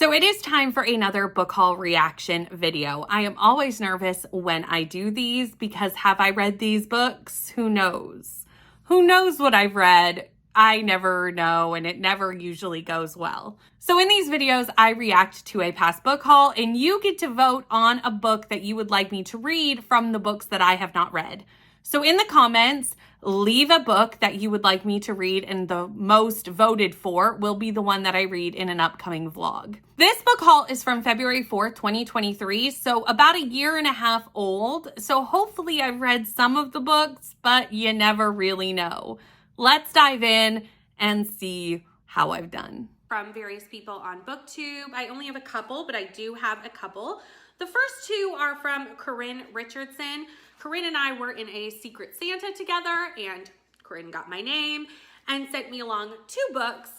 So it is time for another book haul reaction video. I am always nervous when I do these because have I read these books? Who knows? Who knows what I've read? I never know, and it never usually goes well. So in these videos, I react to a past book haul, and you get to vote on a book that you would like me to read from the books that I have not read. So in the comments, leave a book that you would like me to read, and the most voted for will be the one that I read in an upcoming vlog. This book haul is from February 4th, 2023, so about a year and a half old. So hopefully I've read some of the books, but you never really know. Let's dive in and see how I've done. From various people on BookTube. I only have a couple, but I do have a couple. The first two are from Corinne Richardson. Corinne and I were in a Secret Santa together, and Corinne got my name and sent me along 2 books.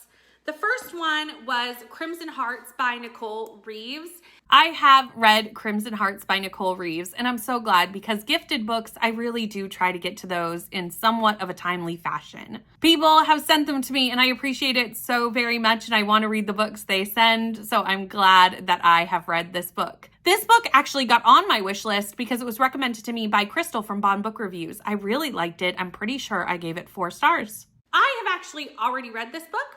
The first one was Crimson Hearts by Nicole Reeves. I have read Crimson Hearts by Nicole Reeves, and I'm so glad because gifted books, I really do try to get to those in somewhat of a timely fashion. People have sent them to me, and I appreciate it so very much, and I want to read the books they send, so I'm glad that I have read this book. This book actually got on my wish list because it was recommended to me by Crystal from Bond Book Reviews. I really liked it. I'm pretty sure I gave it 4 stars. I have actually already read this book.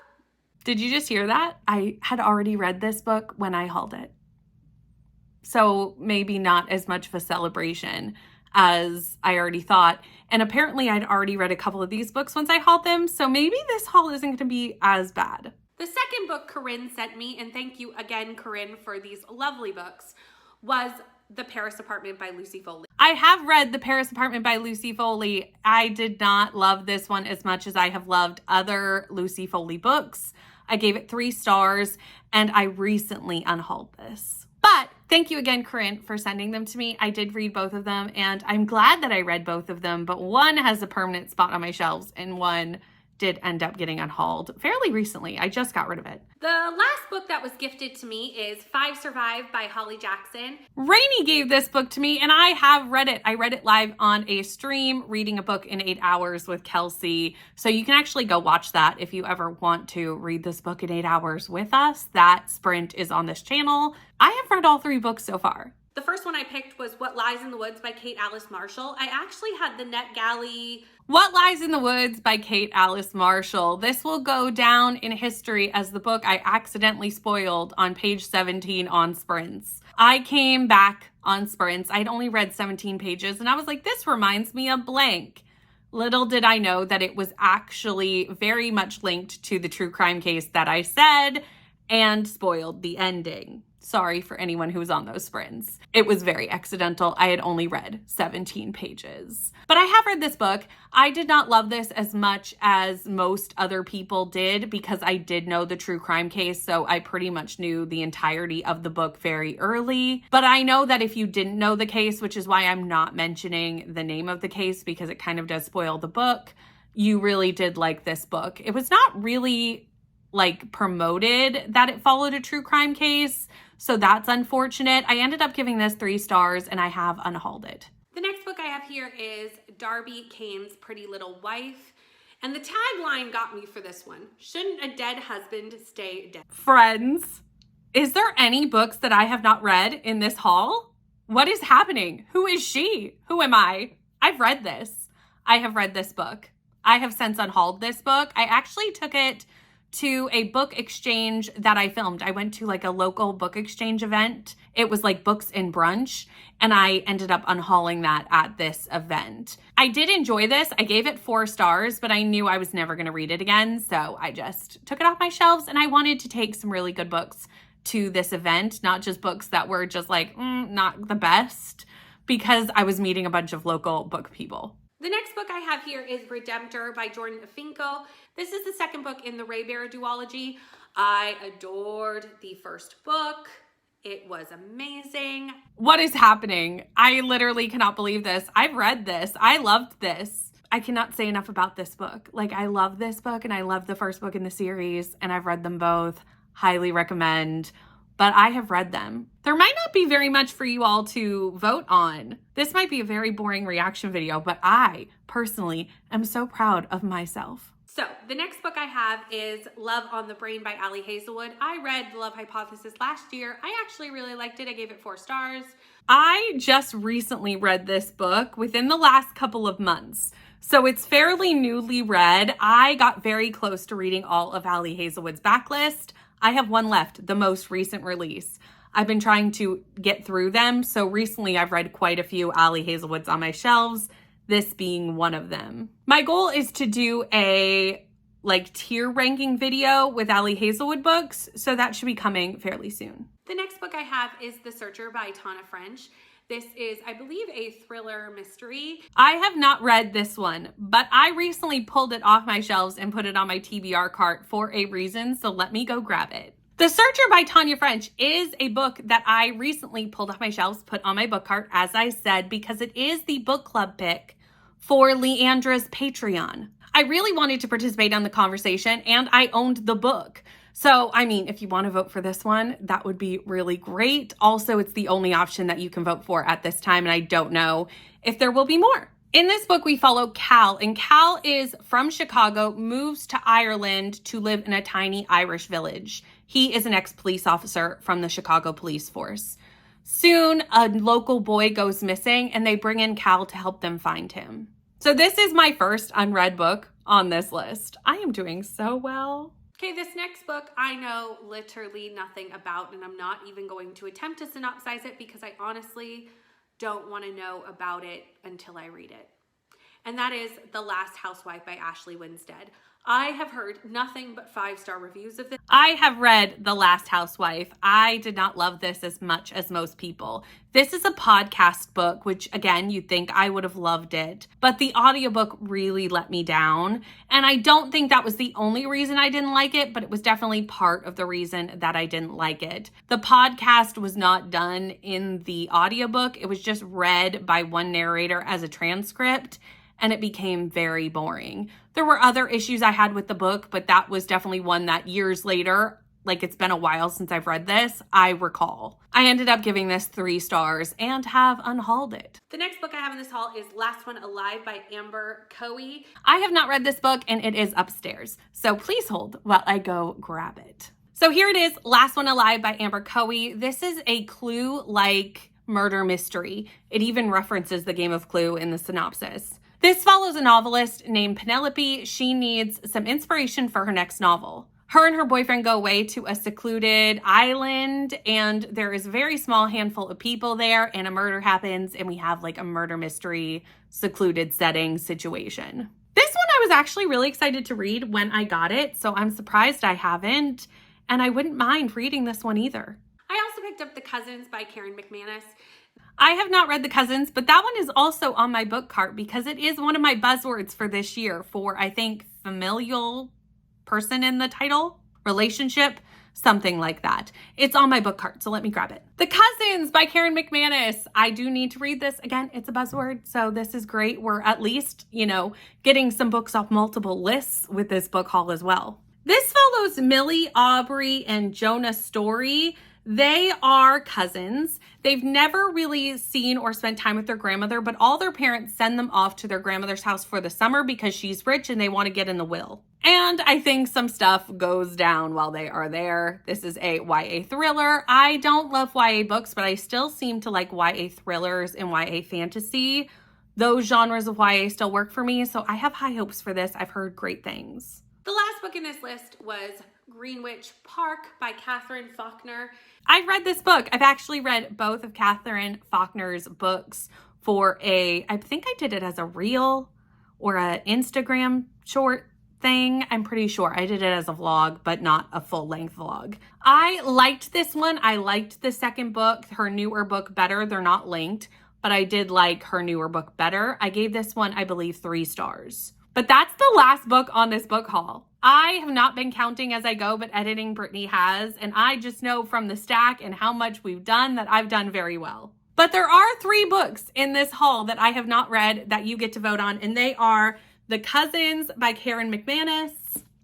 Did you just hear that? I had already read this book when I hauled it. So maybe not as much of a celebration as I already thought. And apparently I'd already read a couple of these books once I hauled them. So maybe this haul isn't going to be as bad. The second book Corinne sent me, and thank you again, Corinne, for these lovely books, was The Paris Apartment by Lucy Foley. I have read The Paris Apartment by Lucy Foley. I did not love this one as much as I have loved other Lucy Foley books. I gave it 3 stars, and I recently unhauled this. But thank you again, Corinne, for sending them to me. I did read both of them, and I'm glad that I read both of them, but one has a permanent spot on my shelves, and one did end up getting unhauled fairly recently. I just got rid of it. The last book that was gifted to me is 5 Survive by Holly Jackson. Rainey gave this book to me, and I have read it. I read it live on a stream, reading a book in 8 hours with Kelsey. So you can actually go watch that if you ever want to read this book in 8 hours with us. That sprint is on this channel. I have read all 3 books so far. The first one I picked was What Lies in the Woods by Kate Alice Marshall. I actually had the NetGalley What Lies in the Woods by Kate Alice Marshall. This will go down in history as the book I accidentally spoiled on page 17 on sprints. I came back on sprints. I'd only read 17 pages and I was like, this reminds me of blank. Little did I know that it was actually very much linked to the true crime case that I said and spoiled the ending. Sorry for anyone who was on those sprints. It was very accidental. I had only read 17 pages. But I have read this book. I did not love this as much as most other people did because I did know the true crime case, so I pretty much knew the entirety of the book very early. But I know that if you didn't know the case, which is why I'm not mentioning the name of the case because it kind of does spoil the book, you really did like this book. It was not really promoted that it followed a true crime case, so that's unfortunate. I ended up giving this 3 stars and I have unhauled it. The next book I have here is Darby Kane's Pretty Little Wife, and the tagline got me for this one. Shouldn't a dead husband stay dead? Friends, is there any books that I have not read in this haul? What is happening? Who is she? Who am I? I've read this. I have read this book. I have since unhauled this book. I actually took it to a book exchange that I filmed. I went to a local book exchange event. It was like Books and Brunch, and I ended up unhauling that at this event. I did enjoy this. I gave it 4 stars, but I knew I was never going to read it again, so I just took it off my shelves, and I wanted to take some really good books to this event, not just books that were just not the best, because I was meeting a bunch of local book people. The next book I have here is Redemptor by Jordan Finkel. This is the second book in the Raybearer duology. I adored the first book. It was amazing. What is happening? I literally cannot believe this. I've read this. I loved this. I cannot say enough about this book. I love this book and I love the first book in the series and I've read them both. Highly recommend. But I have read them. There might not be very much for you all to vote on. This might be a very boring reaction video, but I personally am so proud of myself. So the next book I have is Love on the Brain by Ali Hazelwood. I read The Love Hypothesis last year. I actually really liked it. I gave it 4 stars. I just recently read this book within the last couple of months. So it's fairly newly read. I got very close to reading all of Ali Hazelwood's backlist. I have one left, the most recent release. I've been trying to get through them. So recently I've read quite a few Ali Hazelwoods on my shelves, this being one of them. My goal is to do a tier ranking video with Ali Hazelwood books, so that should be coming fairly soon. The next book I have is The Searcher by Tana French. This is, I believe, a thriller mystery. I have not read this one, but I recently pulled it off my shelves and put it on my TBR cart for a reason, so let me go grab it. The Searcher by Tana French is a book that I recently pulled off my shelves, put on my book cart, as I said, because it is the book club pick for Leandra's Patreon. I really wanted to participate in the conversation, and I owned the book. So, I mean, if you want to vote for this one, that would be really great. Also, it's the only option that you can vote for at this time, and I don't know if there will be more. In this book, we follow Cal, and Cal is from Chicago, moves to Ireland to live in a tiny Irish village. He is an ex-police officer from the Chicago police force. Soon, a local boy goes missing, and they bring in Cal to help them find him. So this is my first unread book on this list. I am doing so well. Okay, this next book I know literally nothing about, and I'm not even going to attempt to synopsize it because I honestly don't want to know about it until I read it. And that is The Last Housewife by Ashley Winstead. I have heard nothing but 5-star reviews of this. I have read The Last Housewife. I did not love this as much as most people. This is a podcast book, which again, you'd think I would have loved it, but the audiobook really let me down. And I don't think that was the only reason I didn't like it, but it was definitely part of the reason that I didn't like it. The podcast was not done in the audiobook. It was just read by one narrator as a transcript, and it became very boring. There were other issues I had with the book, but that was definitely one that years later, like it's been a while since I've read this, I recall. I ended up giving this 3 stars and have unhauled it. The next book I have in this haul is Last One Alive by Amber Coe. I have not read this book and it is upstairs, so please hold while I go grab it. So here it is, Last One Alive by Amber Coe. This is a Clue-like murder mystery. It even references the game of Clue in the synopsis. This follows a novelist named Penelope. She needs some inspiration for her next novel. Her and her boyfriend go away to a secluded island, and there is a very small handful of people there, and a murder happens, and we have like a murder mystery, secluded setting situation. This one I was actually really excited to read when I got it, so I'm surprised I haven't, and I wouldn't mind reading this one either. I also picked up The Cousins by Karen McManus. I have not read The Cousins, but that one is also on my book cart because it is one of my buzzwords for this year for, I think, familial person in the title, relationship, something like that. It's on my book cart, so let me grab it. The Cousins by Karen McManus. I do need to read this. Again, it's a buzzword, so this is great. We're at least, getting some books off multiple lists with this book haul as well. This follows Millie, Aubrey, and Jonah Story. They are cousins. They've never really seen or spent time with their grandmother, but all their parents send them off to their grandmother's house for the summer because she's rich and they want to get in the will. And I think some stuff goes down while they are there. This is a YA thriller. I don't love YA books, but I still seem to like YA thrillers and YA fantasy. Those genres of YA still work for me, so I have high hopes for this. I've heard great things. The last book in this list was Greenwich Park by Catherine Faulkner. I've read this book. I've actually read both of Catherine Faulkner's books for I think I did it as a reel or an Instagram short thing. I'm pretty sure I did it as a vlog, but not a full-length vlog. I liked this one. I liked the second book, her newer book better. They're not linked, but I did like her newer book better. I gave this one, I believe, 3 stars. But that's the last book on this book haul. I have not been counting as I go, but editing Brittany has, and I just know from the stack and how much we've done that I've done very well. But there are 3 books in this haul that I have not read that you get to vote on, and they are The Cousins by Karen McManus,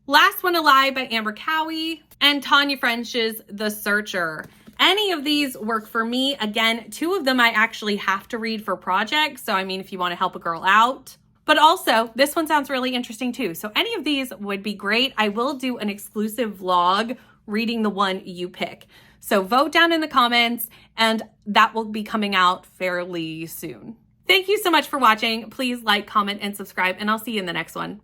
Last One Alive by Amber Coe, and Tana French's The Searcher. Any of these work for me. Again, 2 of them I actually have to read for projects, so I mean, if you want to help a girl out, But also, this one sounds really interesting too. So any of these would be great. I will do an exclusive vlog reading the one you pick. So vote down in the comments, and that will be coming out fairly soon. Thank you so much for watching. Please like, comment, and subscribe, and I'll see you in the next one.